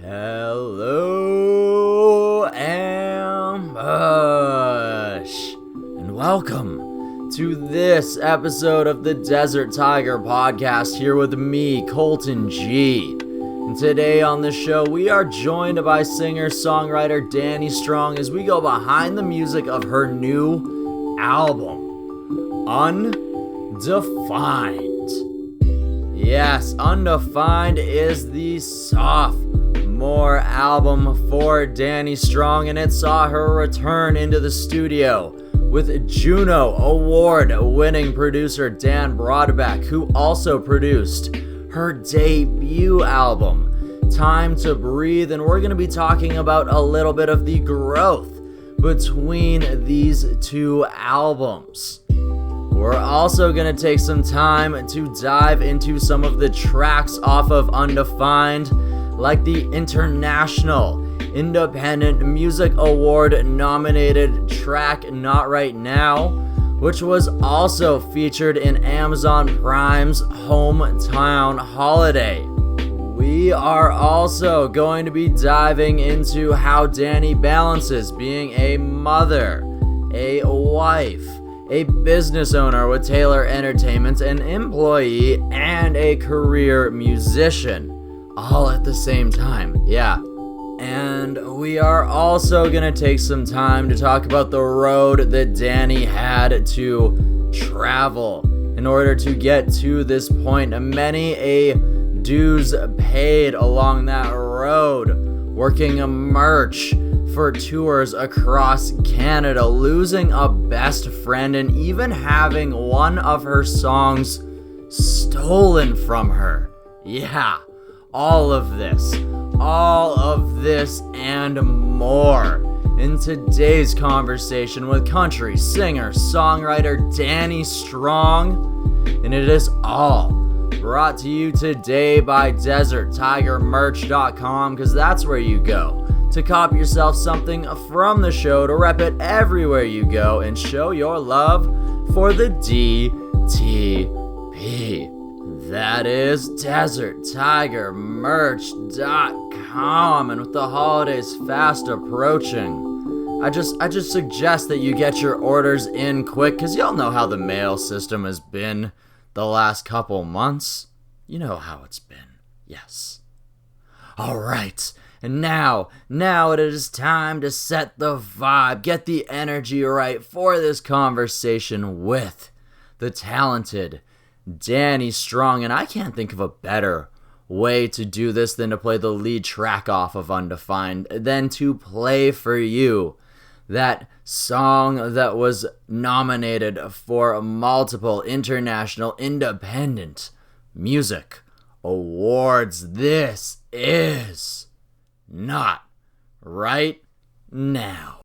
Hello, Ambush, and welcome to this episode of the Desert Tiger Podcast here with me, Colton G. And today on the show, we are joined by singer-songwriter Dani Strong as we go behind the music of her new album, Undefined. Yes, Undefined is the sophomore album for Dani Strong, and it saw her return into the studio with Juno award-winning producer Dan Brodbeck, who also produced her debut album, Time to Breathe, and we're going to be talking about a little bit of the growth between these two albums. We're also going to take some time to dive into some of the tracks off of Undefined, like the International Independent Music Award nominated track Not Right Now, which was also featured in Amazon Prime's Hometown Holiday. We are also going to be diving into how Dani balances being a mother, a wife, a business owner with Taylor Entertainment, an employee, and a career musician, all at the same time. Yeah. And we are also going to take some time to talk about the road that Dani had to travel in order to get to this point. Many a dues paid along that road, working a merch for tours across Canada, losing a best friend, and even having one of her songs stolen from her. Yeah, all of this and more in today's conversation with country singer-songwriter Dani Strong, and it is all brought to you today by DesertTigerMerch.com, because that's where you go to cop yourself something from the show, to rep it everywhere you go, and show your love for the DTP. That is DesertTigerMerch.com, and with the holidays fast approaching, I just suggest that you get your orders in quick, because y'all know how the mail system has been the last couple months. You know how it's been, yes. Alright, and now it is time to set the vibe, get the energy right for this conversation with the talented Dani Strong, and I can't think of a better way to do this than to play the lead track off of Undefined, than to play for you that song that was nominated for multiple international independent music awards. This is Not Right Now.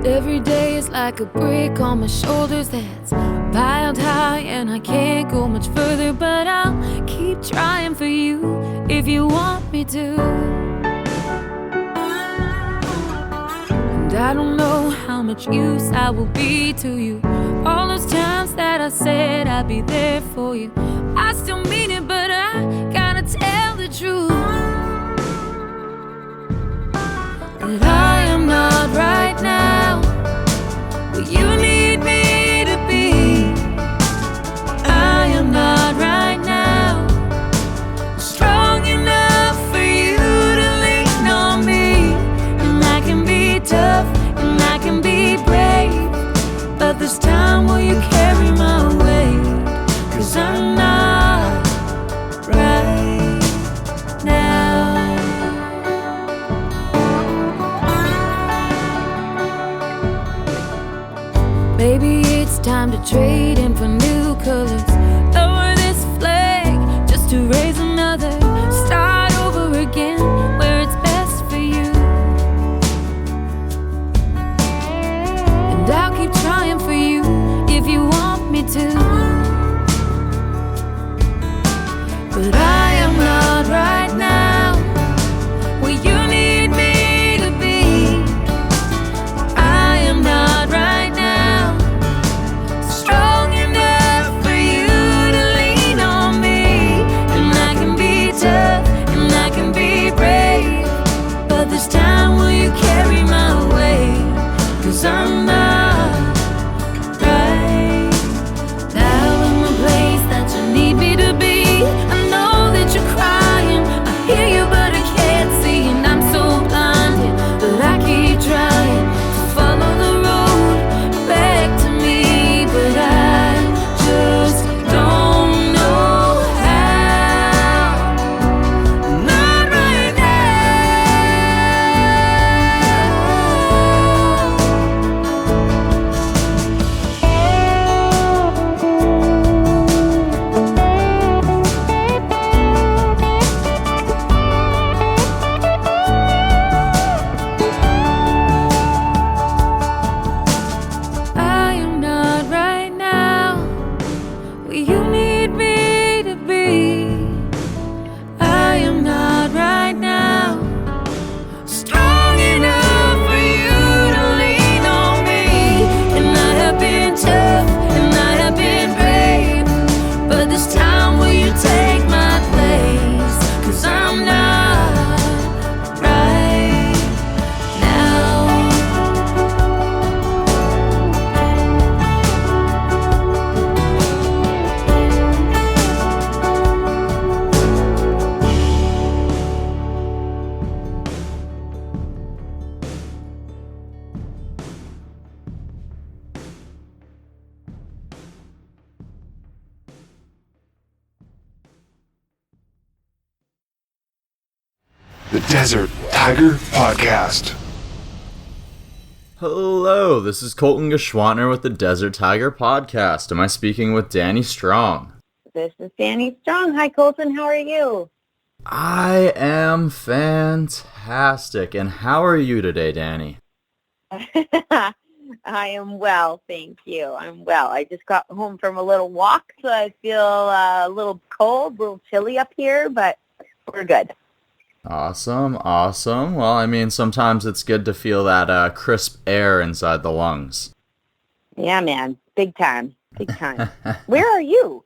Every day is like a brick on my shoulders that's piled high, and I can't go much further, but I'll keep trying for you if you want me to. And I don't know how much use I will be to you. All those times that I said I'd be there for you, I still mean it, but I gotta tell the truth. That I am not right now where you need me to be. I am not right now strong enough for you to lean on me. And I can be tough and I can be brave, but this time will you carry my weight? 'Cause I'm not right now. Maybe it's time to trade in for new colors. Lower this flag just to raise another. Start over again where it's best for you. And I'll keep trying for you if you want me to. But I am not right now the Desert Tiger Podcast. Hello, this is Colton Geschwantner with the Desert Tiger Podcast. Am I speaking with Dani Strong? This is Dani Strong. Hi, Colton. How are you? I am fantastic. And how are you today, Dani? I am well, thank you. I'm well. I just got home from a little walk, so I feel a little cold, a little chilly up here, but we're good. Awesome. Well, I mean, sometimes it's good to feel that crisp air inside the lungs. Yeah, man. Big time. Where are you?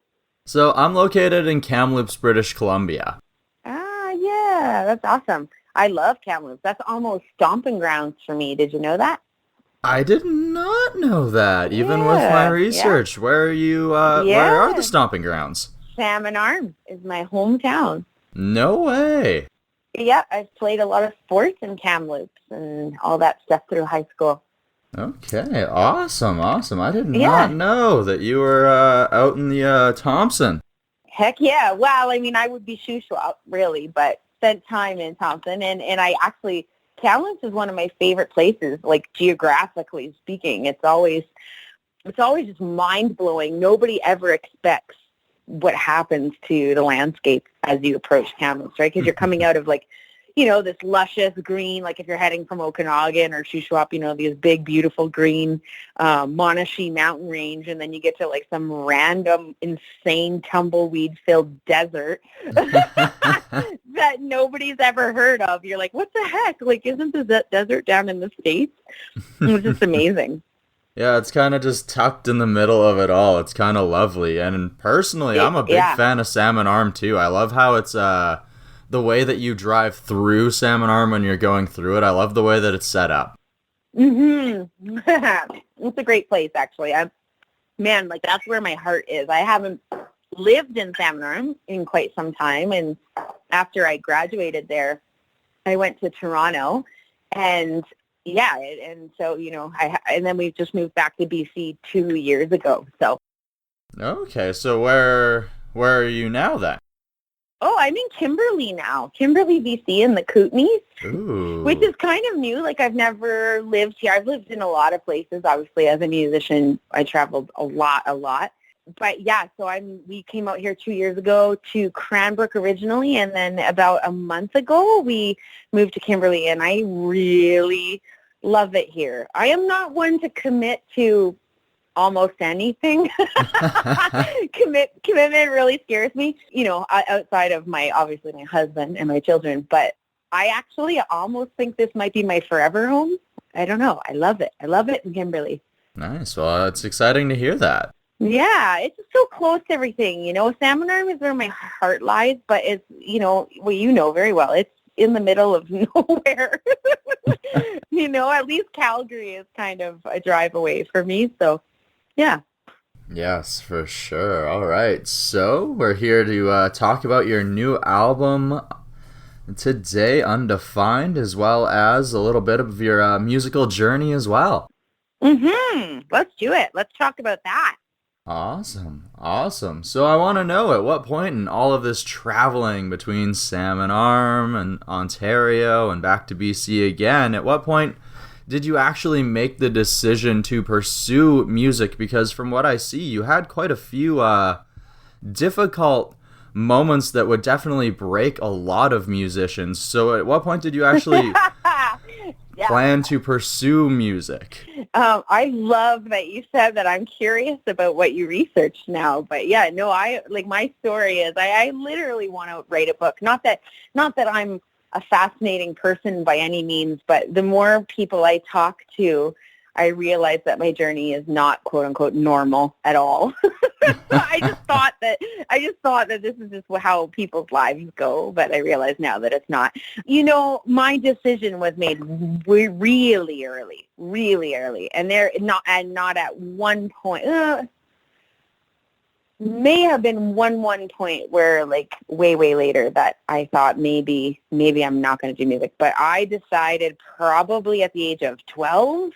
So I'm located in Kamloops, British Columbia. Ah, yeah. That's awesome. I love Kamloops. That's almost stomping grounds for me. Did you know that? I did not know that, even with my research. Yeah. Where are you, where are the stomping grounds? Salmon Arm is my hometown. No way. Yeah, I've played a lot of sports in Kamloops and all that stuff through high school. Okay, awesome. I did not know that you were out in the Thompson. Heck yeah. Well, I mean, I would be Shuswap, really, but spent time in Thompson. And I actually, Kamloops is one of my favorite places, like geographically speaking. It's always just mind-blowing. Nobody ever expects what happens to the landscape as you approach Kamloops, right? Because you're coming out of this luscious green, like if you're heading from Okanagan or Shuswap, these big, beautiful green Monashee mountain range, and then you get to like some random, insane, tumbleweed-filled desert that nobody's ever heard of. You're like, what the heck? Like, isn't the desert down in the States? It's just amazing. Yeah, it's kind of just tucked in the middle of it all. It's kind of lovely. And personally, I'm a big fan of Salmon Arm, too. I love how it's the way that you drive through Salmon Arm when you're going through it. I love the way that it's set up. Mm-hmm. It's a great place, actually. That's where my heart is. I haven't lived in Salmon Arm in quite some time. And after I graduated there, I went to Toronto and... yeah, and so, and then we just moved back to BC 2 years ago, so. Okay, so where are you now, then? Oh, I'm in Kimberley now. Kimberley, BC, in the Kootenays. Ooh. Which is kind of new. Like, I've never lived here. I've lived in a lot of places. Obviously, as a musician, I traveled a lot. But, yeah, so we came out here 2 years ago to Cranbrook originally, and then about a month ago, we moved to Kimberley, and I really love it here. I am not one to commit to almost anything. Commitment really scares me, outside of my husband and my children. But I actually almost think this might be my forever home. I don't know. I love it. I love it in Kimberley. Nice. Well, it's exciting to hear that. Yeah, it's just so close to everything. Salmon Arm is where my heart lies, but it's, very well, it's in the middle of nowhere. At least Calgary is kind of a drive away for me. So, yeah. Yes, for sure. All right. So we're here to talk about your new album today, Undefined, as well as a little bit of your musical journey as well. Mm-hmm. Let's do it. Let's talk about that. Awesome. So I want to know, at what point in all of this traveling between Salmon Arm and Ontario and back to BC again, at what point did you actually make the decision to pursue music? Because from what I see, you had quite a few difficult moments that would definitely break a lot of musicians. So at what point did you actually plan to pursue music? I love that you said that. I'm curious about what you researched now. But yeah, no, my story is I literally want to write a book. Not that I'm a fascinating person by any means, but the more people I talk to, I realize that my journey is not quote unquote normal at all. I just thought that this is just how people's lives go, but I realize now that it's not. My decision was made really early, and not at one point. May have been one point where like way later that I thought maybe I'm not going to do music, but I decided probably at the age of 12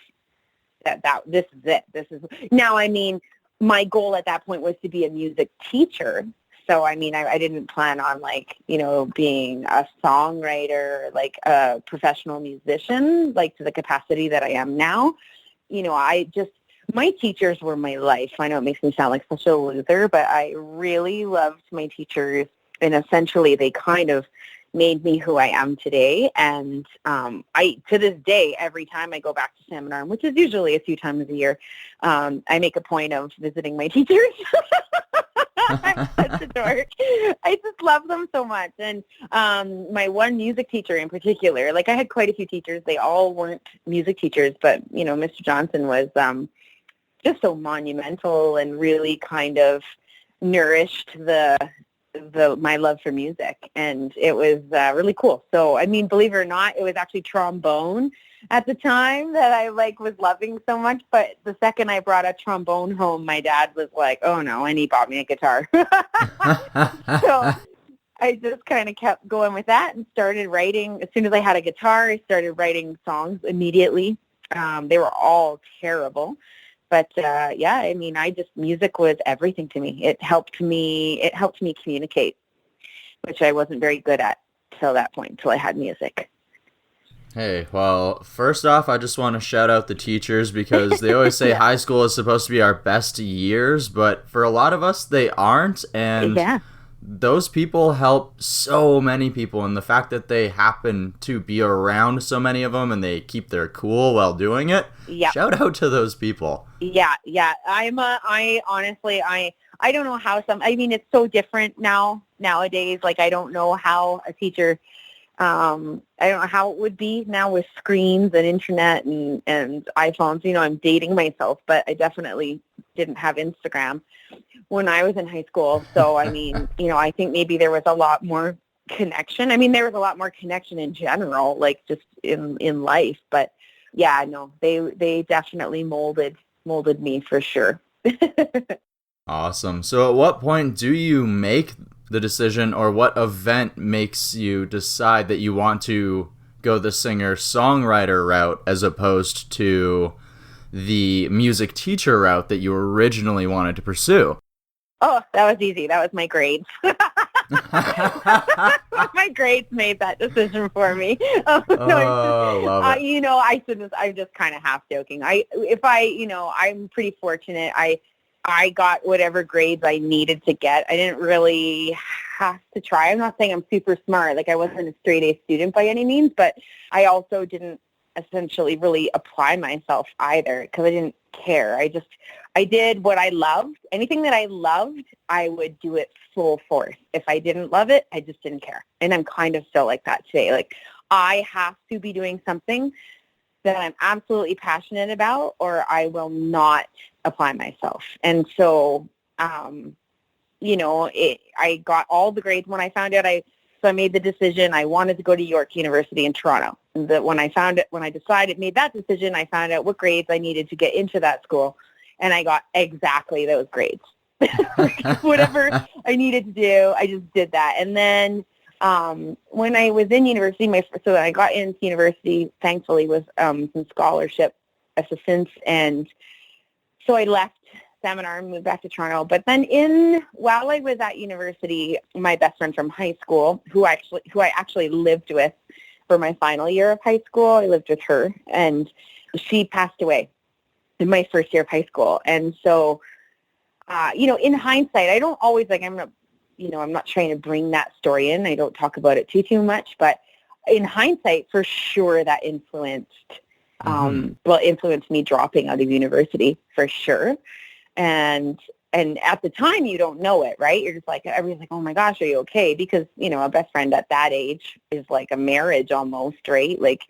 that this is it. This is now. I mean, my goal at that point was to be a music teacher. So, I mean, I didn't plan on like, being a songwriter, like a professional musician, like to the capacity that I am now. My teachers were my life. I know it makes me sound like such a loser, but I really loved my teachers. And essentially they kind of made me who I am today. And to this day, every time I go back to Salmon Arm, which is usually a few times a year, I make a point of visiting my teachers. I'm such a dork. I just love them so much. And my one music teacher in particular, like I had quite a few teachers. They all weren't music teachers, but, Mr. Johnson was just so monumental and really kind of nourished my love for music, and it was really cool. So, I mean, believe it or not, it was actually trombone at the time that I was loving so much. But the second I brought a trombone home, my dad was like, "Oh no!" and he bought me a guitar. So I just kind of kept going with that and started writing. As soon as I had a guitar, I started writing songs immediately. They were all terrible. But I mean, music was everything to me. It helped me communicate, which I wasn't very good at till that point, till I had music. Hey, well, first off, I just want to shout out the teachers because they always say high school is supposed to be our best years, but for a lot of us, they aren't. And those people help so many people, and the fact that they happen to be around so many of them and they keep their cool while doing it, shout out to those people. Yeah. I honestly, I don't know how it's so different nowadays. Like, I don't know how a teacher, I don't know how it would be now with screens and internet and iPhones. I'm dating myself, but I definitely didn't have Instagram when I was in high school. So, I mean, I think maybe there was a lot more connection. I mean, there was a lot more connection in general, like just in life. But yeah, no, they definitely molded me for sure. Awesome. So at what point do you make the decision, or what event makes you decide that you want to go the singer-songwriter route as opposed to the music teacher route that you originally wanted to pursue? Oh, that was easy. That was my grades. My grades made that decision for me. Love it. I'm just kind of half joking. I'm pretty fortunate. I got whatever grades I needed to get. I didn't really have to try. I'm not saying I'm super smart. Like, I wasn't a straight A student by any means, but I also didn't essentially really apply myself either because I didn't care. I did what I loved. Anything that I loved, I would do it full force. If I didn't love it, I just didn't care. And I'm kind of still like that today. Like, I have to be doing something that I'm absolutely passionate about, or I will not apply myself. And so, I got all the grades when I found out. So I made the decision. I wanted to go to York University in Toronto. When I made that decision, I found out what grades I needed to get into that school, and I got exactly those grades. Whatever I needed to do, I just did that. And then when I was in university, so I got into university, thankfully, with some scholarship assistance, and so I left seminar and moved back to Toronto. But then while I was at university, my best friend from high school, who I actually lived with for my final year of high school, I lived with her, and she passed away in my first year of high school. And so, in hindsight, I don't always I'm not trying to bring that story in. I don't talk about it too much, but in hindsight, for sure, that influenced me dropping out of university for sure. And at the time, you don't know it, right? You're just like, everyone's like, oh my gosh, are you okay? Because, a best friend at that age is like a marriage almost, right? Like,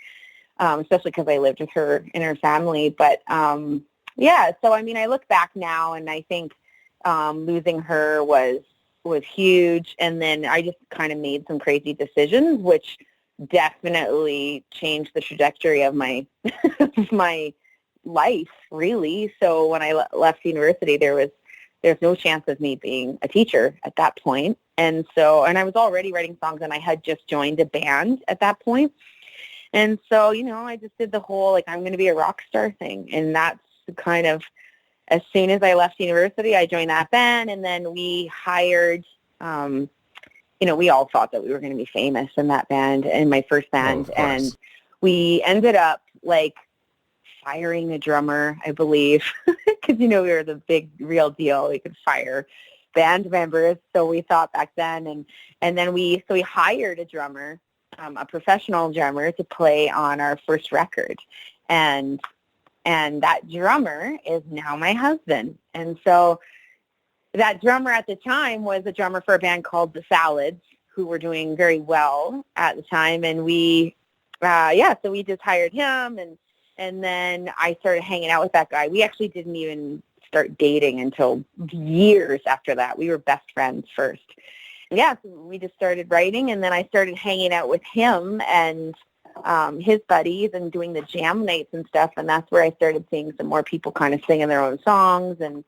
especially because I lived with her and her family. But, so, I mean, I look back now and I think losing her was huge. And then I just kind of made some crazy decisions, which definitely changed the trajectory of my my life, really. So when I left university, there's no chance of me being a teacher at that point. And I was already writing songs, and I had just joined a band at that point. And so, I just did the whole, I'm going to be a rock star thing. And that's kind of, as soon as I left university, I joined that band, and then we hired we all thought that we were going to be famous in that band, in my first band. Oh, and we ended up like firing the drummer, I believe, because, we were the big real deal. We could fire band members. So we thought back then. And then we hired a drummer, a professional drummer, to play on our first record. And that drummer is now my husband. And so that drummer at the time was a drummer for a band called The Salads, who were doing very well at the time. And we, so we just hired him. And then I started hanging out with that guy. We actually didn't even start dating until years after that. We were best friends first. Yeah, so we just started writing, and then I started hanging out with him and his buddies and doing the jam nights and stuff, and that's where I started seeing some more people kind of singing their own songs, and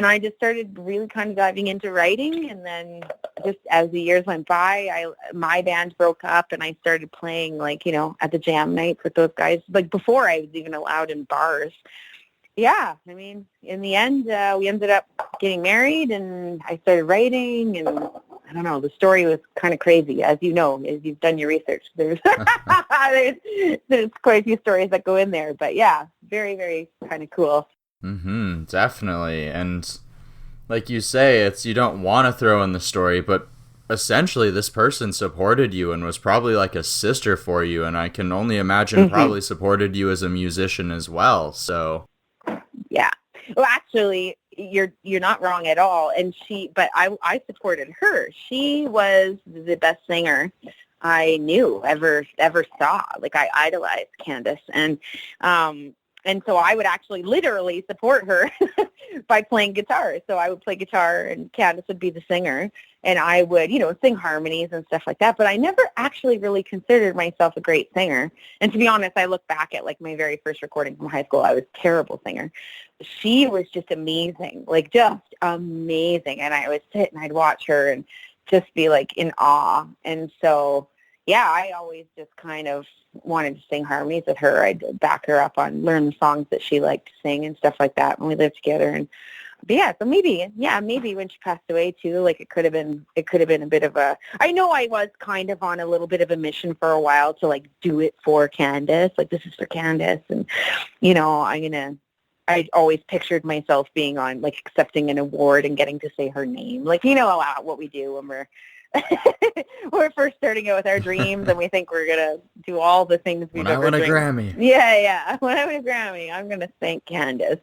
I just started really kind of diving into writing. And then just as the years went by, my band broke up, and I started playing, like, at the jam nights with those guys, like before I was even allowed in bars. Yeah, I mean, in the end, we ended up getting married, and I started writing, and I don't know, the story was kind of crazy, as you know, as you've done your research. There's there's quite a few stories that go in there, but yeah, very, very kind of cool. Mm-hmm, definitely. And like you say, you don't want to throw in the story, but essentially this person supported you and was probably like a sister for you, and I can only imagine probably supported you as a musician as well. So yeah. Well, actually, you're not wrong at all. And but I supported her. She was the best singer I knew ever saw. Like, I idolized Candace, and so I would actually literally support her by playing guitar. So I would play guitar, and Candace would be the singer, and I would, sing harmonies and stuff like that. But I never actually really considered myself a great singer. And to be honest, I look back at, like, my very first recording from high school. I was a terrible singer. She was just amazing, like, just amazing. And I would sit and I'd watch her and just be, like, in awe. And so, yeah, I always just kind of wanted to sing harmonies with her. I'd back her up on learn the songs that she liked to sing and stuff like that when we lived together. But yeah, so maybe when she passed away too, like, it could have been a bit of a, I know I was kind of on a little bit of a mission for a while to, like, do it for Candace, like, this is for Candace, and I always pictured myself being on, like, accepting an award and getting to say her name, like, what we do when we're first starting out with our dreams, and we think we're gonna do all the things we've ever won a dreamed. Grammy. Yeah. When I win a Grammy, I'm gonna thank Candace.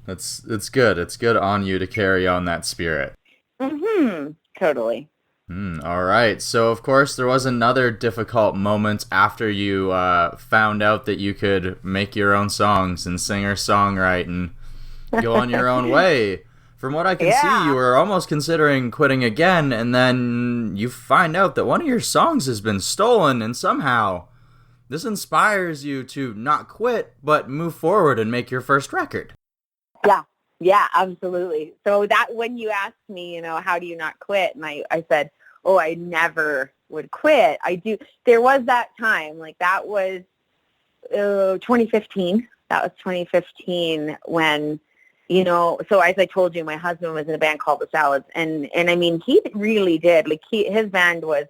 It's good. It's good on you to carry on that spirit. Totally. All right. So, of course, there was another difficult moment after you found out that you could make your own songs and singer-songwrite and go on your own way. From what I can see, you were almost considering quitting again, and then you find out that one of your songs has been stolen, and somehow this inspires you to not quit, but move forward and make your first record. Yeah, absolutely. So that when you asked me, how do you not quit? And I said, I never would quit. There was that time, like, that was 2015. That was 2015 when, so as I told you, my husband was in a band called The Salads, and I mean, he really did, like, his band was,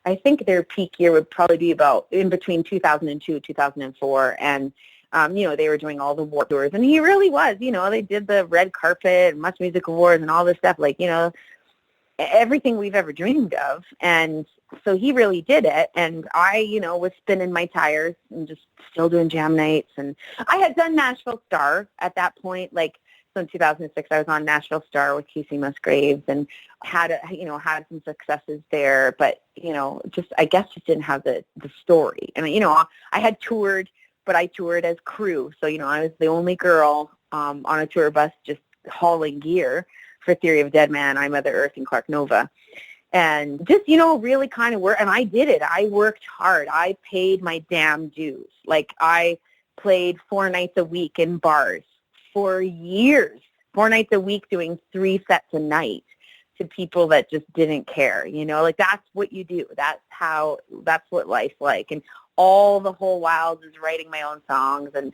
I think their peak year would probably be about in between 2002, 2004, and, they were doing all the war tours, and he really was, they did the red carpet, Much Music Awards, and all this stuff, like, everything we've ever dreamed of, and so he really did it, and I, was spinning my tires and just still doing jam nights, and I had done Nashville Star at that point, like, so in 2006, I was on Nashville Star with Casey Musgraves and had some successes there, but, I guess just didn't have the story. And, I had toured, but I toured as crew. So, I was the only girl on a tour bus just hauling gear for Theory of a Dead Man, I, Mother Earth, and Clark Nova. And just, really kind of work. And I did it. I worked hard. I paid my damn dues. Like, I played 4 nights a week in bars for years, 4 nights a week doing 3 sets a night to people that just didn't care, like, that's what you do. That's what life's like. And all the whole while just writing my own songs and,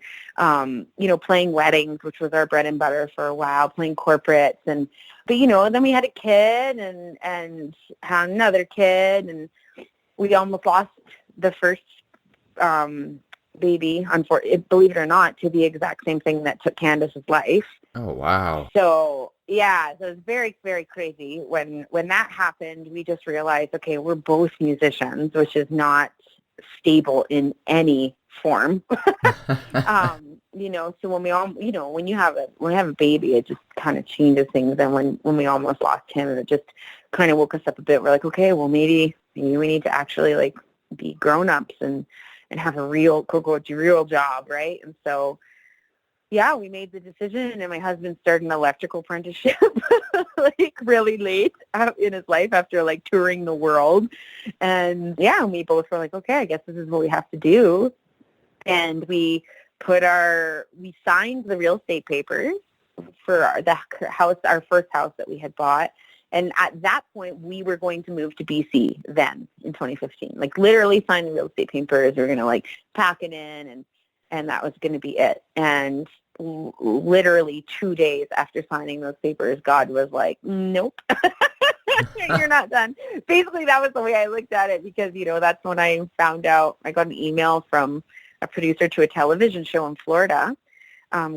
playing weddings, which was our bread and butter for a while, playing corporates. But then we had a kid and had another kid, and we almost lost the first baby, believe it or not, to the exact same thing that took Candace's life. Oh, wow. So, yeah, so it was very, very crazy. When that happened, we just realized, okay, we're both musicians, which is not stable in any form. So when we all, when you have a baby, it just kind of changes things. And when we almost lost him, it just kind of woke us up a bit. We're like, okay, well, maybe we need to actually like be grown-ups and have a real job, right? And so, yeah, we made the decision, and my husband started an electrical apprenticeship like really late in his life after like touring the world. And yeah, we both were like, okay, I guess this is what we have to do. And we signed the real estate papers for our first house that we had bought. And at that point, we were going to move to BC then in 2015. Like literally sign the real estate papers. We were going to like pack it in, and that was going to be it. And literally 2 days after signing those papers, God was like, nope, you're not done. Basically, that was the way I looked at it, because, that's when I found out. I got an email from a producer to a television show in Florida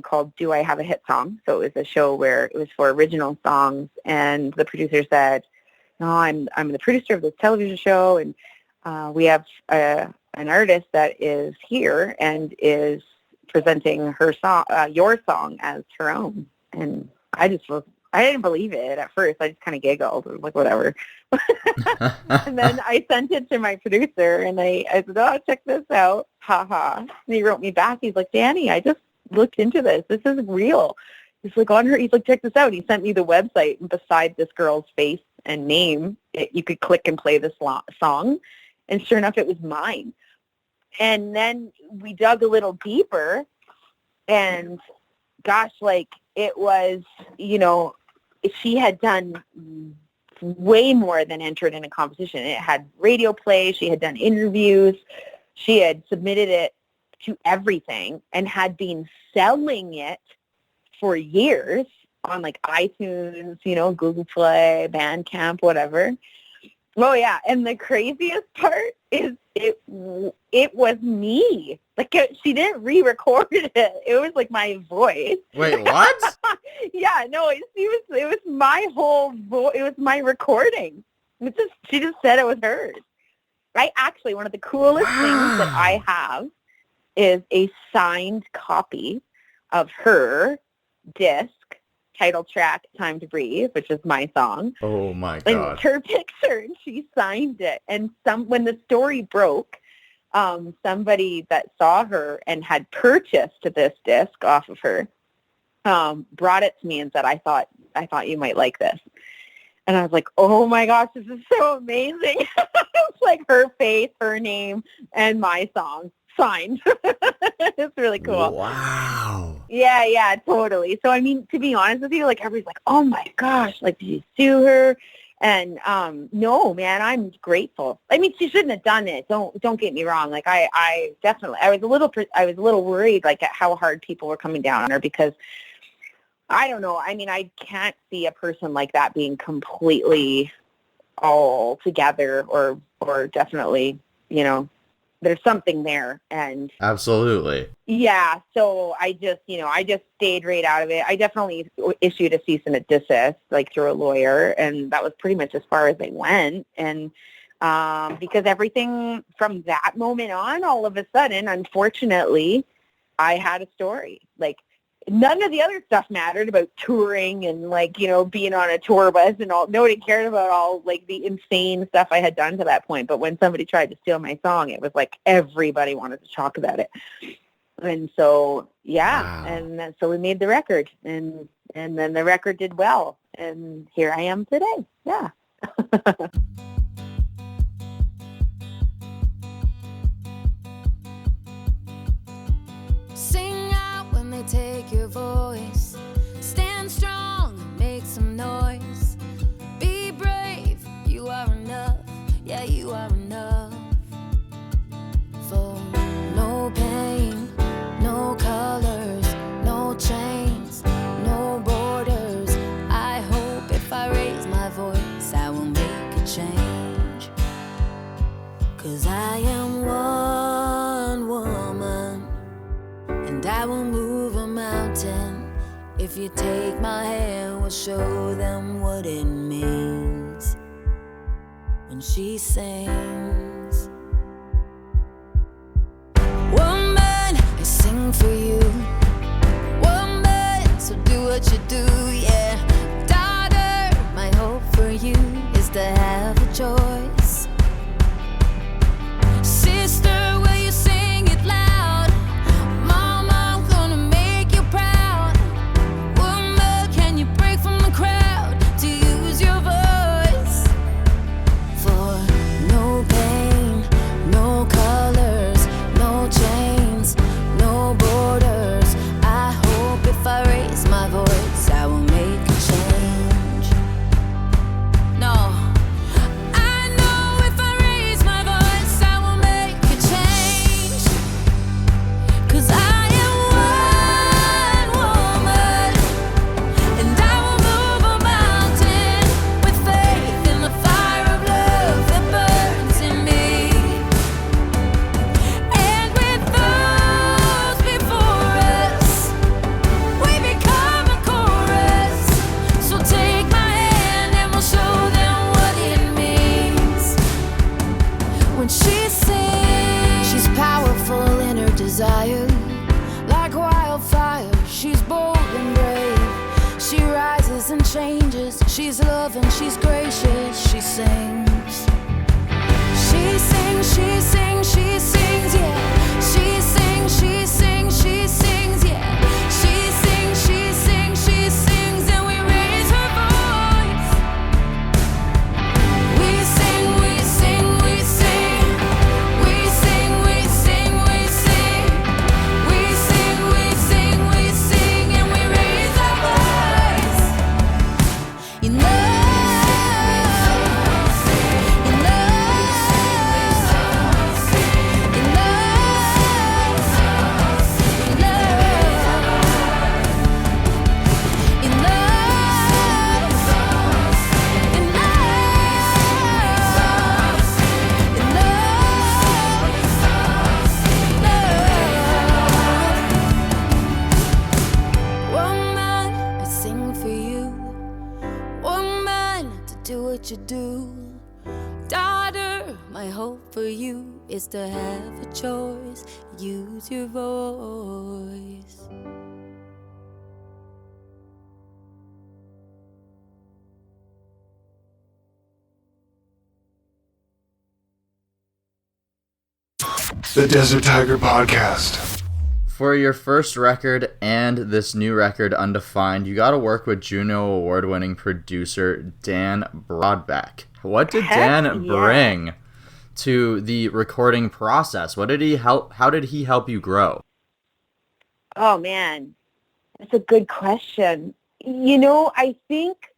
called Do I Have a Hit Song? So it was a show where it was for original songs, and the producer said, no, I'm the producer of this television show, and we have an artist that is here and is presenting her song, your song, as her own. And I didn't believe it at first. I just kind of giggled. I was like, whatever. And then I sent it to my producer, and I said, oh, check this out. Ha ha. And he wrote me back. He's like, Dani, I just looked into this. This is real. He's like, he's like, check this out. He sent me the website, and beside this girl's face and name, you could click and play this song. And sure enough, it was mine. And then we dug a little deeper, and gosh, like it was, she had done way more than entered in a competition. It had radio play. She had done interviews. She had submitted it to everything and had been selling it for years on like iTunes, Google Play, Bandcamp, whatever. Oh yeah, and the craziest part is it was me. Like she didn't re-record it. It was like my voice. Wait, what? Yeah, no, it was my whole voice. It was my recording. She just said it was hers. One of the coolest things that I have is a signed copy of her disc, title track, Time to Breathe, which is my song. Oh my God. And her picture, and she signed it. And when the story broke, somebody that saw her and had purchased this disc off of her brought it to me and said, I thought you might like this. And I was like, oh my gosh, this is so amazing. It's like her face, her name, and my song signed. It's really cool. Wow. Yeah, totally. So, I mean, to be honest with you, like, everybody's like, oh my gosh, like, did you sue her? And no, man, I'm grateful. I mean, she shouldn't have done it. Don't get me wrong. Like, I definitely, I was a little worried, like, at how hard people were coming down on her, because I don't know. I mean, I can't see a person like that being completely all together, or definitely, there's something there. And absolutely. Yeah. So I just stayed right out of it. I definitely issued a cease and desist, like through a lawyer. And that was pretty much as far as they went. And because everything from that moment on, all of a sudden, unfortunately, I had a story. Like, none of the other stuff mattered about touring and, like, being on a tour bus and all. Nobody cared about all, like, the insane stuff I had done to that point. But when somebody tried to steal my song, it was like everybody wanted to talk about it. And so, yeah. Wow. And so we made the record, and then the record did well. And here I am today. Yeah. Take your voice, stand strong, make some noise, be brave, you are enough, yeah, you are enough for 'Cause I am one woman, and I will move a mountain. If you take my hand, we'll show them what it means when she sings. Woman, I sing for you. Woman, so do what you do, yeah. Daughter, my hope for you is to have a choice. Sister, will you sing it loud? Mama, I'm gonna make you proud. Woman, can you break from the crowd to use your voice? For no pain, no colors, no chains, no borders. I hope if I raise my voice, I will make a change. No, I know if I raise my voice, I will make a change. 'Cause I am one woman, and I will move a mountain with faith in the fire of love that burns in me. And with those before us, we become a chorus. So take my hand and we'll show them what it means when she sings. She's powerful in her desire, like wildfire. She's bold and brave. She rises and changes. She's loving, she's gracious. She sings. She sings, she sings, she sings, yeah. She sings, she sings, she sings, yeah. She sings, she sings, she sings, and we raise her voice. We sing, we sing, we sing. We sing, we sing, we sing. We sing, we sing, we sing, and we raise our voice. You know, you know, you Woman, I sing for you. Woman, to do what you do. Daughter, my hope for you is to have a choice. Use your voice. The Desert Tiger Podcast. For your first record and this new record, Undefined, you got to work with Juno award-winning producer Dan Brodbeck. What did Dan bring to the recording process? What did he help? How did he help you grow? Oh, man, that's a good question. You know, I think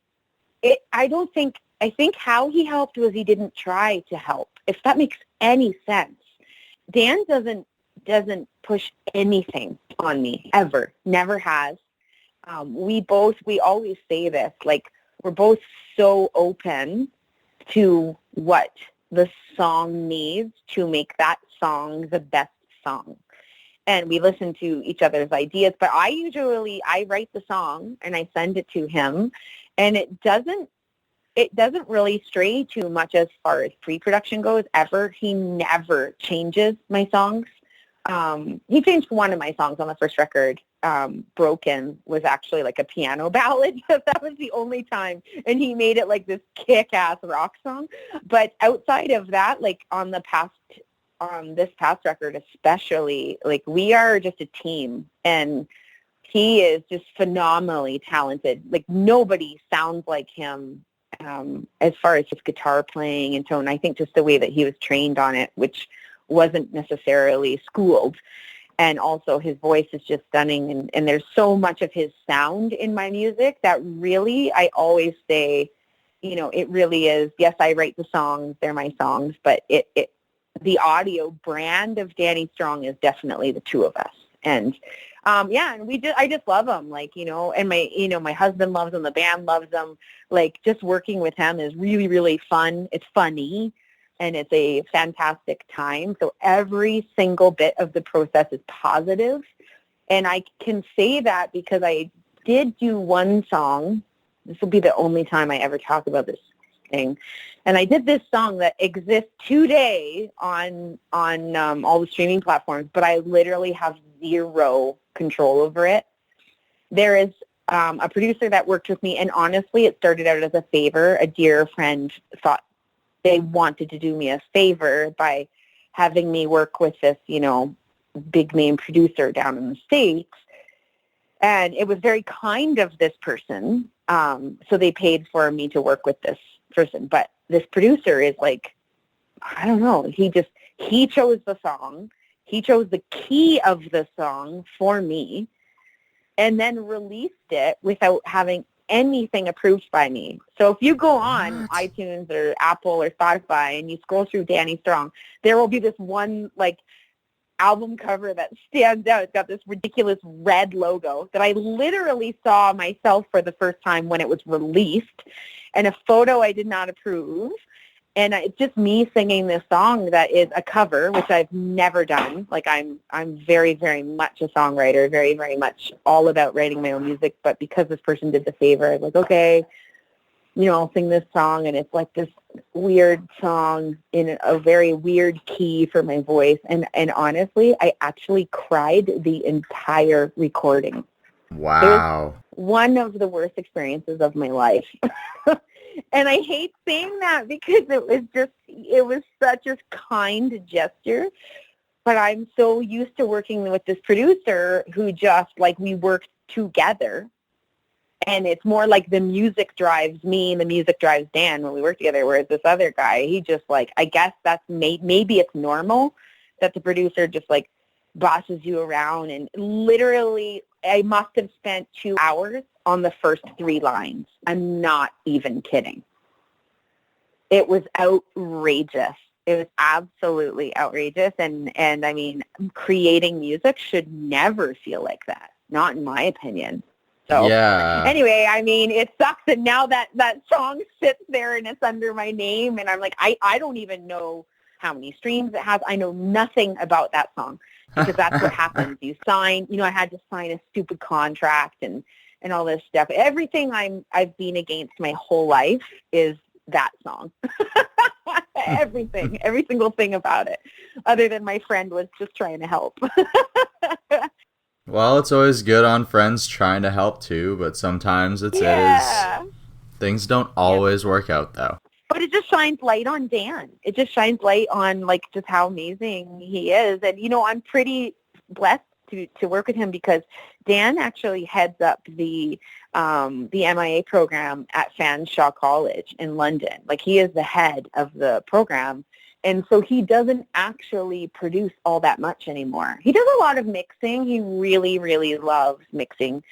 how he helped was he didn't try to help, if that makes any sense. Dan doesn't push anything on me, ever. Never has. We always say this, like, we're both so open to what the song needs to make that song the best song. And we listen to each other's ideas, but I write the song and I send it to him, and it doesn't really stray too much as far as pre-production goes, ever. He never changes my songs. He changed one of my songs on the first record. Broken was actually like a piano ballad. That was the only time. And he made it like this kick-ass rock song. But outside of that, like on this past record especially, like we are just a team. And he is just phenomenally talented. Like nobody sounds like him as far as his guitar playing and tone. I think just the way that he was trained on it, which wasn't necessarily schooled. And also his voice is just stunning. And there's so much of his sound in my music that really, I always say, you know, it really is, yes, I write the songs, they're my songs, but the audio brand of Dani Strong is definitely the two of us. And and I just love him, like, you know, and my husband loves him, the band loves him. Like, just working with him is really, really fun. It's funny. and it's a fantastic time. So every single bit of the process is positive. And I can say that because I did do one song. This will be the only time I ever talk about this thing. And I did this song that exists today on all the streaming platforms, but I literally have zero control over it. There is a producer that worked with me, and honestly, it started out as a favor. A dear friend thought they wanted to do me a favor by having me work with this, big name producer down in the States. And it was very kind of this person. So they paid for me to work with this person. But this producer is like, I don't know. He chose the song. He chose the key of the song for me and then released it without having anything approved by me. So if you go on iTunes or Apple or Spotify and you scroll through Dani Strong, there will be this one album cover that stands out. It's got this ridiculous red logo that I literally saw myself for the first time when it was released, and a photo I did not approve. And it's just me singing this song that is a cover, which I've never done. I'm very, very much a songwriter, very, very much all about writing my own music. But because this person did the favor, I was like, okay, I'll sing this song. And it's like this weird song in a very weird key for my voice. And honestly, I actually cried the entire recording. Wow. It was one of the worst experiences of my life. And I hate saying that because it was such a kind gesture. But I'm so used to working with this producer who just, we worked together. And it's more like the music drives me and the music drives Dan when we work together, whereas this other guy, he just, I guess that's maybe it's normal that the producer just, bosses you around. And literally, I must have spent 2 hours on the first 3 lines. I'm not even kidding. It was outrageous. It was absolutely outrageous. And I mean, creating music should never feel like that, not in my opinion. So yeah. Anyway, I mean, it sucks that now that song sits there and it's under my name, and I'm like, I don't even know how many streams it has. I know nothing about that song because that's what happens. You sign, I had to sign a stupid contract and all this stuff. Everything I've been against my whole life is that song. Everything, every single thing about it, other than my friend was just trying to help. Well, it's always good on friends trying to help too, but sometimes it is. Things don't always work out though. But it just shines light on Dan. It just shines light on just how amazing he is. And, I'm pretty blessed to work with him because Dan actually heads up the MIA program at Fanshawe College in London. He is the head of the program. And so he doesn't actually produce all that much anymore. He does a lot of mixing. He really, really loves mixing.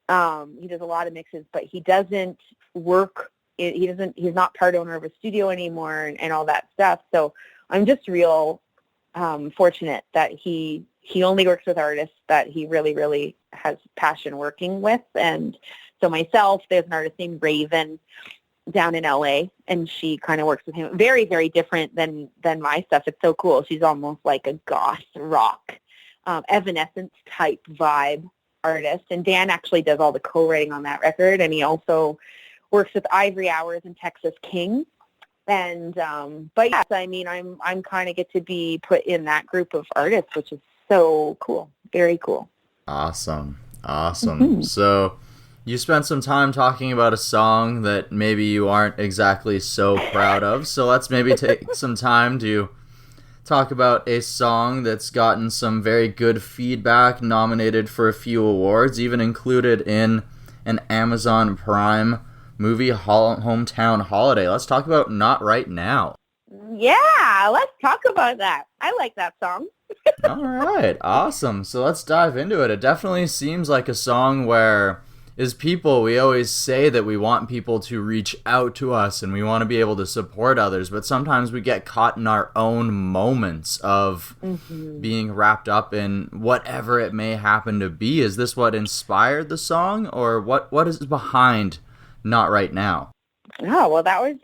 He does a lot of mixes, but he doesn't work. He's not part owner of a studio anymore and all that stuff. So I'm just real fortunate that he only works with artists that he really, really has passion working with. And so myself, there's an artist named Raven down in LA, and she kind of works with him. Very, very different than my stuff. It's so cool. She's almost like a goth rock, Evanescence type vibe artist. And Dan actually does all the co-writing on that record, and he also works with Ivory Hours and Texas King. And but yes, I mean, I'm kind of get to be put in that group of artists, which is so cool. Very cool. Awesome. Mm-hmm. So you spent some time talking about a song that maybe you aren't exactly so proud of. So let's maybe take some time to talk about a song that's gotten some very good feedback, nominated for a few awards, even included in an Amazon Prime movie, Hometown Holiday. Let's talk about Not Right Now. Yeah, let's talk about that. I like that song. All right, awesome. So let's dive into it. It definitely seems like a song where, as people, we always say that we want people to reach out to us and we want to be able to support others, but sometimes we get caught in our own moments of being wrapped up in whatever it may happen to be. Is this what inspired the song, or what is behind Not Right Now? Oh, well, that was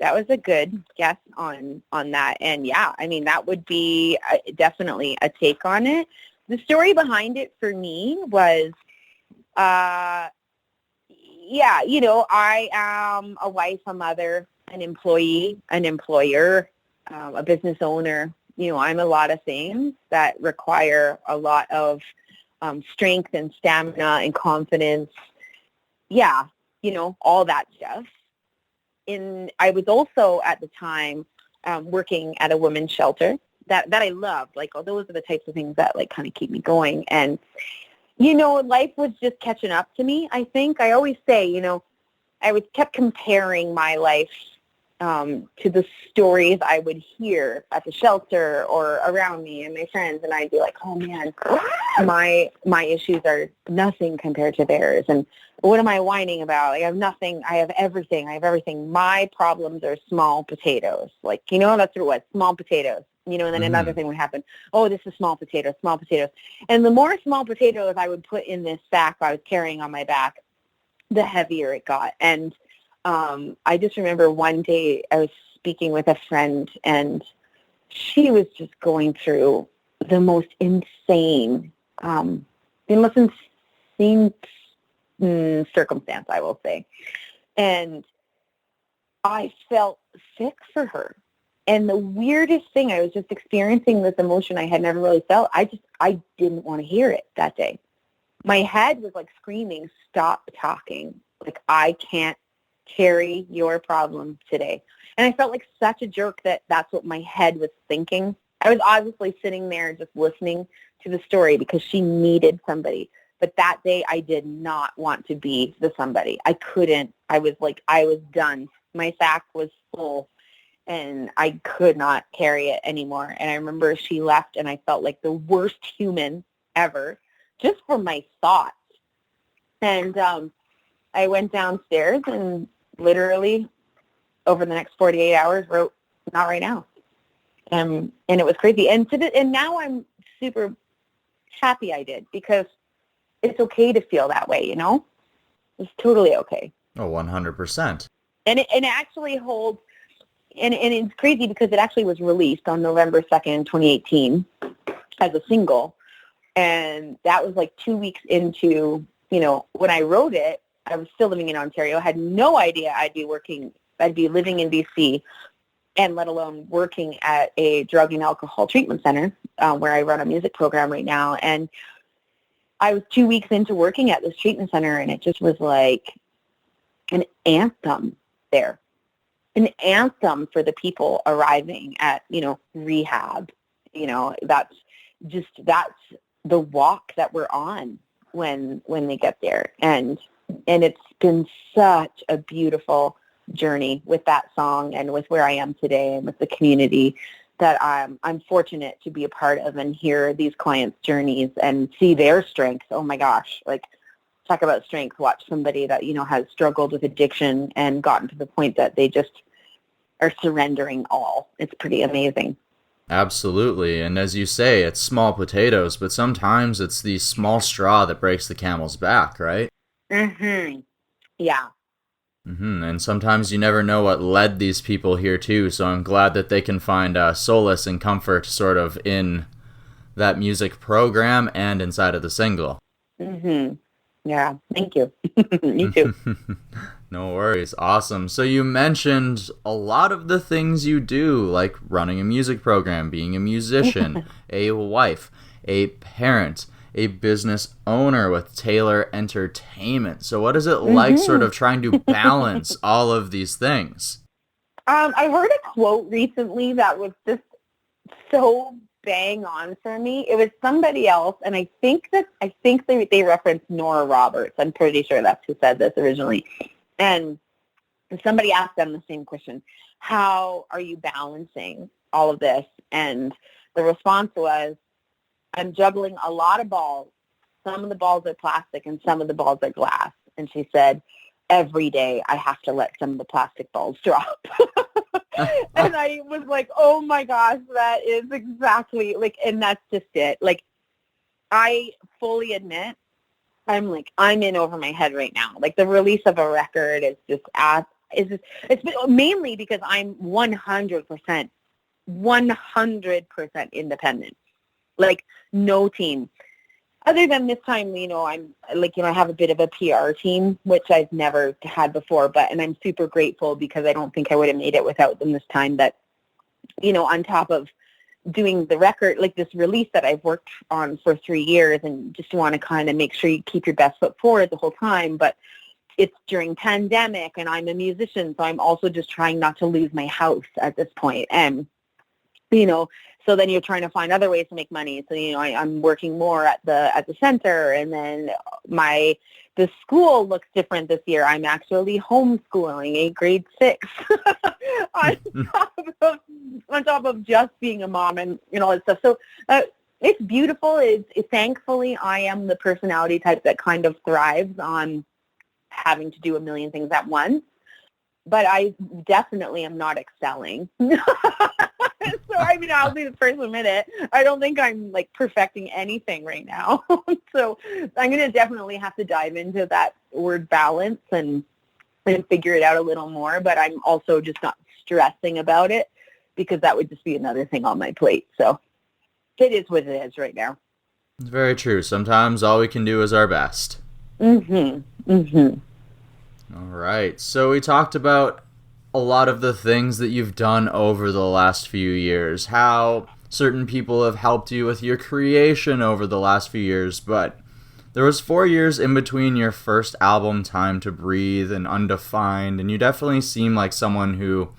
that was a good guess on that. And yeah, I mean, that would be definitely a take on it. The story behind it for me was, yeah, you know, I am a wife, a mother, an employee, an employer, a business owner. You know, I'm a lot of things that require a lot of strength and stamina and confidence. Yeah, you know, all that stuff. I was also at the time working at a women's shelter that I loved. Like, those are the types of things that like kind of keep me going. And, you know, life was just catching up to me, I think. I always say, you know, I kept comparing my life to the stories I would hear at the shelter or around me and my friends, and I'd be like, oh man, my issues are nothing compared to theirs, and what am I whining about? I have nothing. I have everything. My problems are small potatoes. Like, you know, that's what it was, small potatoes. You know, and then another thing would happen. Oh, this is small potatoes. And the more small potatoes I would put in this sack I was carrying on my back, the heavier it got. And I just remember one day I was speaking with a friend, and she was just going through the most insane circumstance, I will say. And I felt sick for her. And the weirdest thing, I was just experiencing this emotion I had never really felt. I didn't want to hear it that day. My head was like screaming, stop talking. Like, I can't carry your problem today. And I felt like such a jerk that's what my head was thinking. I was obviously sitting there just listening to the story because she needed somebody. But that day I did not want to be the somebody. I couldn't. I was done. My sack was full and I could not carry it anymore. And I remember she left and I felt like the worst human ever just for my thoughts. And I went downstairs and literally over the next 48 hours wrote Not Right Now. And it was crazy. And now I'm super happy I did, because it's okay to feel that way, you know? It's totally okay. Oh, 100%. And it actually holds, and it's crazy because it actually was released on November 2nd, 2018 as a single. And that was like 2 weeks into, you know, when I wrote it, I was still living in Ontario. I had no idea I'd be living in BC, and let alone working at a drug and alcohol treatment center where I run a music program right now. And I was 2 weeks into working at this treatment center, and it just was like an anthem there, an anthem for the people arriving at, you know, rehab. You know, that's the walk that we're on when they get there. And it's been such a beautiful journey with that song and with where I am today and with the community that I'm fortunate to be a part of and hear these clients' journeys and see their strength. Oh my gosh, like, talk about strength. Watch somebody that, you know, has struggled with addiction and gotten to the point that they just are surrendering all. It's pretty amazing. Absolutely. And as you say, it's small potatoes, but sometimes it's the small straw that breaks the camel's back, right? Mm-hmm. Yeah. And sometimes you never know what led these people here too, so I'm glad that they can find solace and comfort sort of in that music program and inside of the single. Mm-hmm. Yeah, thank you. Me too. No worries. Awesome. So you mentioned a lot of the things you do, like running a music program, being a musician, a wife, a parent, a business owner with Taylor Entertainment. So what is it like sort of trying to balance all of these things? I heard a quote recently that was just so bang on for me. It was somebody else, and I think they referenced Nora Roberts. I'm pretty sure that's who said this originally. And somebody asked them the same question: how are you balancing all of this? And the response was, I'm juggling a lot of balls. Some of the balls are plastic and some of the balls are glass. And she said, every day I have to let some of the plastic balls drop. And I was like, oh my gosh, that is exactly, like, and that's just it. Like, I fully admit, I'm in over my head right now. Like, the release of a record is just It's mainly because I'm 100% independent, like no team. Other than this time, I'm like, I have a bit of a PR team, which I've never had before, and I'm super grateful because I don't think I would have made it without them this time. But, on top of doing the record, like this release that I've worked on for 3 years, and just want to kind of make sure you keep your best foot forward the whole time. But it's during pandemic and I'm a musician, so I'm also just trying not to lose my house at this point. And, so then you're trying to find other ways to make money. So, I'm working more at the center, and then the school looks different this year. I'm actually homeschooling a grade 6 on top of just being a mom and all that stuff. So it's beautiful. Thankfully, I am the personality type that kind of thrives on having to do a million things at once. But I definitely am not excelling. So, I'll be the first to admit it. I don't think I'm, like, perfecting anything right now. So I'm going to definitely have to dive into that word balance and figure it out a little more. But I'm also just not stressing about it because that would just be another thing on my plate. So it is what it is right now. It's very true. Sometimes all we can do is our best. Mm-hmm. Mm-hmm. All right. So we talked about a lot of the things that you've done over the last few years, how certain people have helped you with your creation over the last few years, but there was 4 years in between your first album, Time to Breathe, and Undefined, and you definitely seem like someone who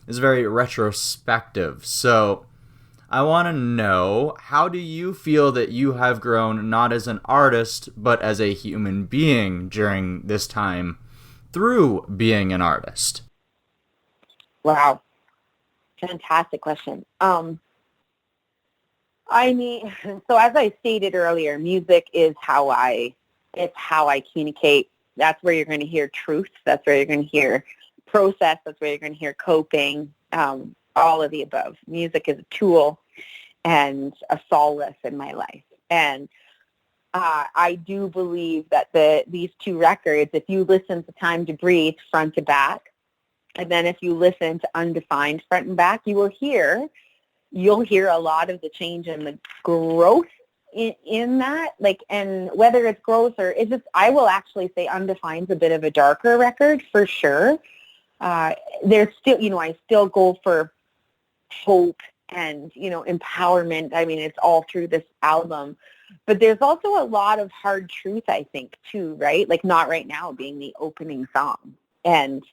is very retrospective. So I want to know, how do you feel that you have grown not as an artist, but as a human being during this time through being an artist? Wow. Fantastic question. So as I stated earlier, music is how I communicate. That's where you're going to hear truth. That's where you're going to hear process. That's where you're going to hear coping, all of the above. Music is a tool and a solace in my life. And I do believe that these 2 records, if you listen to Time to Breathe front to back, and then if you listen to Undefined front and back, you'll hear a lot of the change and the growth in that. Like, and whether it's growth or it's just, I will actually say Undefined's a bit of a darker record for sure. There's still, I still go for hope and, empowerment. I mean, it's all through this album. But there's also a lot of hard truth, I think, too, right? Like Not Right Now being the opening song. And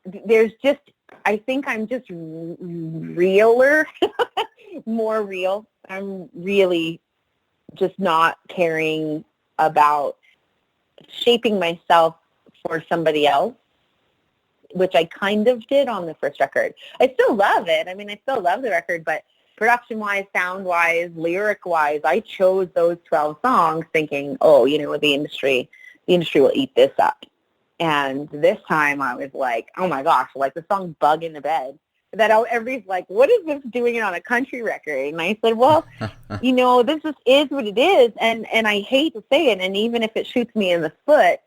there's just, I think I'm just realer, more real. I'm really just not caring about shaping myself for somebody else, which I kind of did on the first record. I still love it. I mean, I still love the record, but production-wise, sound-wise, lyric-wise, I chose those 12 songs thinking, the industry will eat this up. And this time I was like, oh my gosh, like the song Bug in the Bed, that everybody's like, what is this doing on a country record? And I said, well, this is what it is. And I hate to say it, and even if it shoots me in the foot,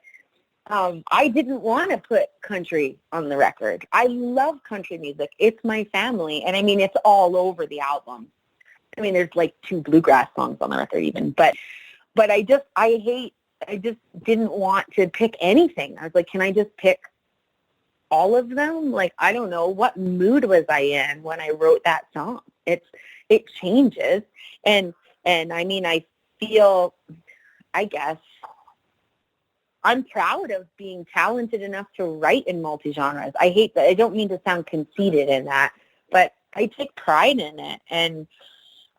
I didn't want to put country on the record. I love country music. It's my family. And I mean, it's all over the album. I mean, there's like 2 bluegrass songs on the record even, but I just didn't want to pick anything. I was like, can I just pick all of them? Like, I don't know, what mood was I in when I wrote that song? It changes. And I mean, I feel, I guess, I'm proud of being talented enough to write in multi-genres. I hate that. I don't mean to sound conceited in that, but I take pride in it. And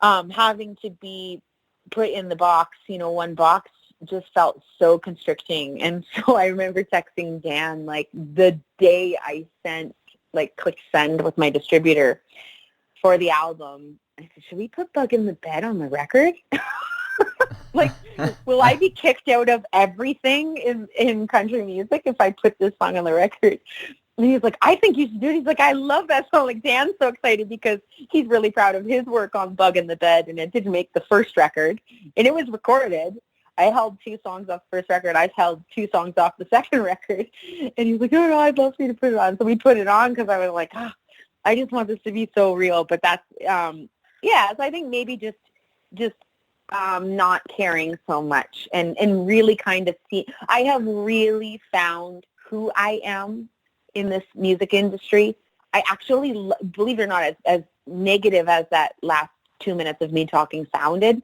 having to be put in the box, one box, just felt so constricting. And so I remember texting Dan, like, the day I sent, like, click send with my distributor for the album. I said, should we put Bug in the Bed on the record? Like, will I be kicked out of everything in country music if I put this song on the record? And he's like, I think you should do it. He's like, I love that song. Like, Dan's so excited because he's really proud of his work on Bug in the Bed, and it didn't make the first record, and it was recorded. I held 2 songs off the first record. I've held 2 songs off the second record. And he's like, oh, no, I'd love for you to put it on. So we put it on because I was like, I just want this to be so real. But that's, so I think maybe just not caring so much and really kind of I have really found who I am in this music industry. I actually, believe it or not, as negative as that last 2 minutes of me talking sounded,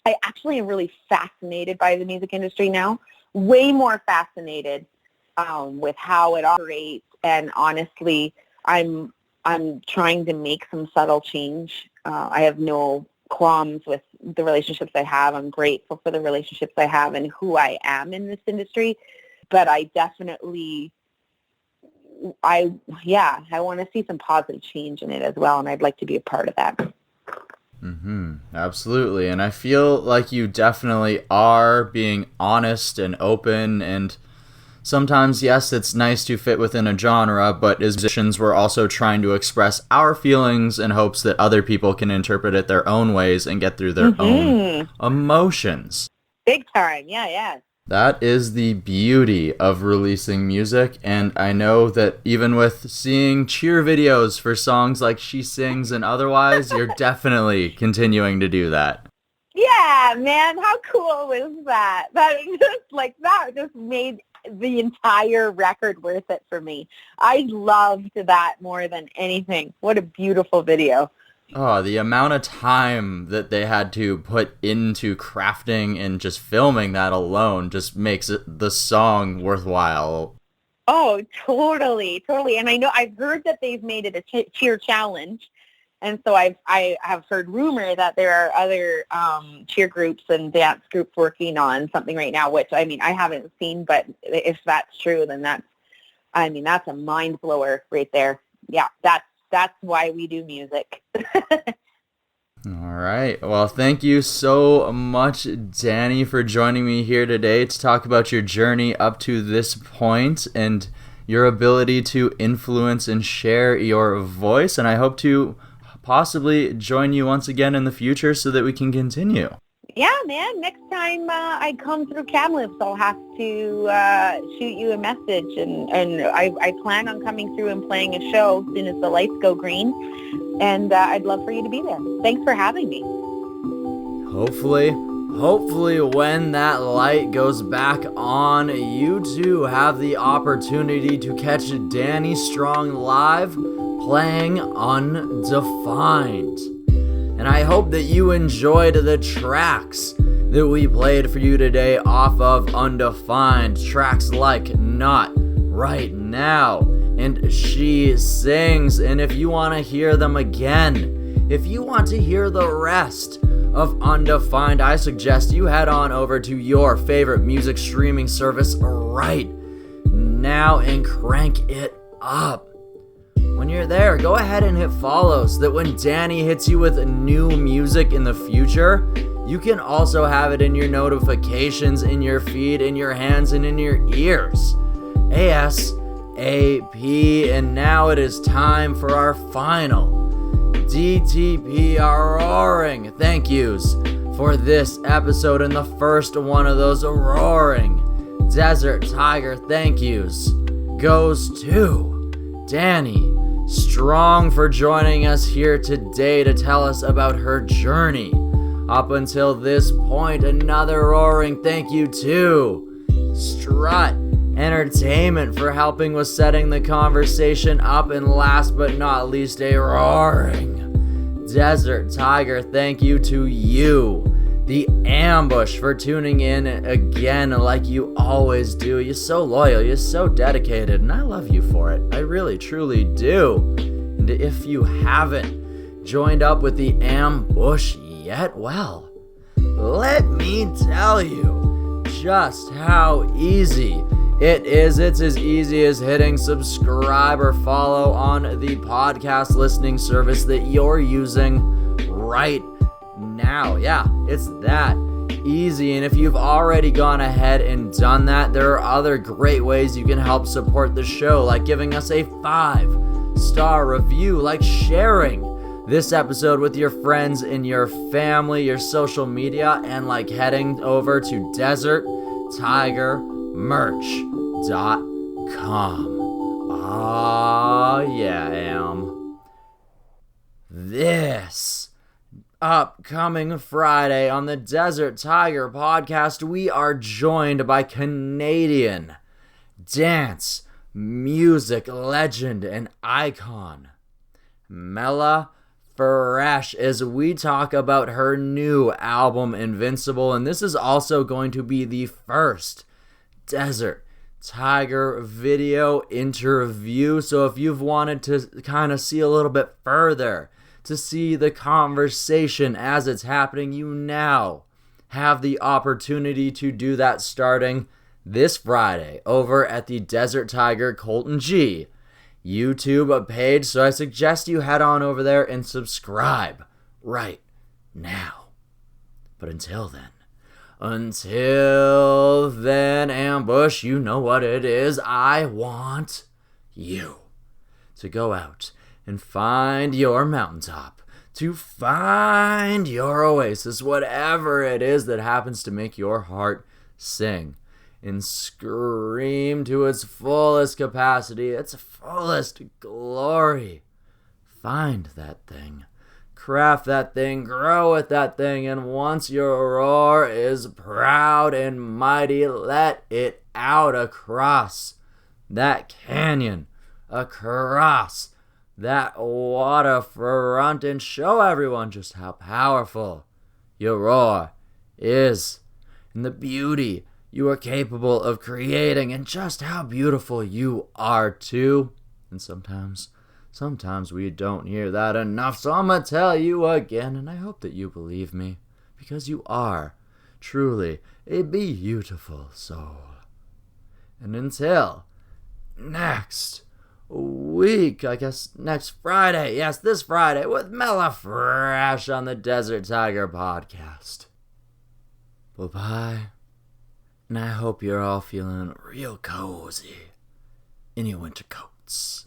I actually am really fascinated by the music industry now, way more fascinated with how it operates. And honestly, I'm trying to make some subtle change. I have no qualms with the relationships I have. I'm grateful for the relationships I have and who I am in this industry. But I definitely, I want to see some positive change in it as well. And I'd like to be a part of that. Absolutely. And I feel like you definitely are being honest and open, and sometimes, yes, it's nice to fit within a genre, but as musicians, we're also trying to express our feelings in hopes that other people can interpret it their own ways and get through their own emotions. Big time. Yeah. That is the beauty of releasing music, and I know that even with seeing cheer videos for songs like She Sings and otherwise, you're definitely continuing to do that. Yeah, man, how cool was that? That just made the entire record worth it for me. I loved that more than anything. What a beautiful video. Oh, the amount of time that they had to put into crafting and just filming that alone just makes the song worthwhile. Oh, totally. And I know I've heard that they've made it a cheer challenge. And so I have heard rumor that there are other cheer groups and dance groups working on something right now, which, I mean, I haven't seen, but if that's true, then that's a mind blower right there. Yeah, that's why we do music. All right. Well, thank you so much, Dani, for joining me here today to talk about your journey up to this point and your ability to influence and share your voice. And I hope to possibly join you once again in the future so that we can continue. Yeah, man. Next time I come through Kamloops, I'll have to shoot you a message. And I plan on coming through and playing a show as soon as the lights go green. And I'd love for you to be there. Thanks for having me. Hopefully when that light goes back on, you too have the opportunity to catch Dani Strong live playing Undefined. And I hope that you enjoyed the tracks that we played for you today off of Undefined. Tracks like Not Right Now and She Sings. And if you want to hear them again, if you want to hear the rest of Undefined, I suggest you head on over to your favorite music streaming service right now and crank it up. When you're there, go ahead and hit follow so that when Dani hits you with new music in the future, you can also have it in your notifications, in your feed, in your hands, and in your ears. ASAP. And now it is time for our final DTP roaring thank yous for this episode, and the first one of those roaring Desert Tiger thank yous goes to Dani Strong for joining us here today to tell us about her journey up until this point. Another roaring thank you to Strut Entertainment for helping with setting the conversation up, and last but not least, a roaring Desert Tiger thank you to you, the Ambush, for tuning in again like you always do. You're so loyal, you're so dedicated, and I love you for it. I really, truly do. And if you haven't joined up with the Ambush yet, well, let me tell you just how easy it is. It's as easy as hitting subscribe or follow on the podcast listening service that you're using right now. Yeah, it's that easy. And if you've already gone ahead and done that, there are other great ways you can help support the show, like giving us a 5-star review, like sharing this episode with your friends and your family, your social media, and like heading over to deserttigermerch.com. Oh yeah, I am. This upcoming Friday on the Desert Tiger podcast, we are joined by Canadian dance music legend and icon Mela Fresh as we talk about her new album Invincible, and this is also going to be the first Desert Tiger video interview. So if you've wanted to kind of see a little bit further, to see the conversation as it's happening, you now have the opportunity to do that starting this Friday over at the Desert Tiger Colton G YouTube page. So I suggest you head on over there and subscribe right now. But until then, Ambush, you know what it is. I want you to go out and find your mountaintop, to find your oasis, whatever it is that happens to make your heart sing and scream to its fullest capacity, its fullest glory. Find that thing, craft that thing, grow with that thing, and once your roar is proud and mighty, let it out across that canyon, across that waterfront, and show everyone just how powerful your roar is and the beauty you are capable of creating and just how beautiful you are too. And sometimes we don't hear that enough, so I'm gonna tell you again, and I hope that you believe me, because you are truly a beautiful soul. And until next week, I guess next Friday, yes, this Friday, with Mela Fresh on the Desert Tiger podcast. Bye-bye, and I hope you're all feeling real cozy in your winter coats.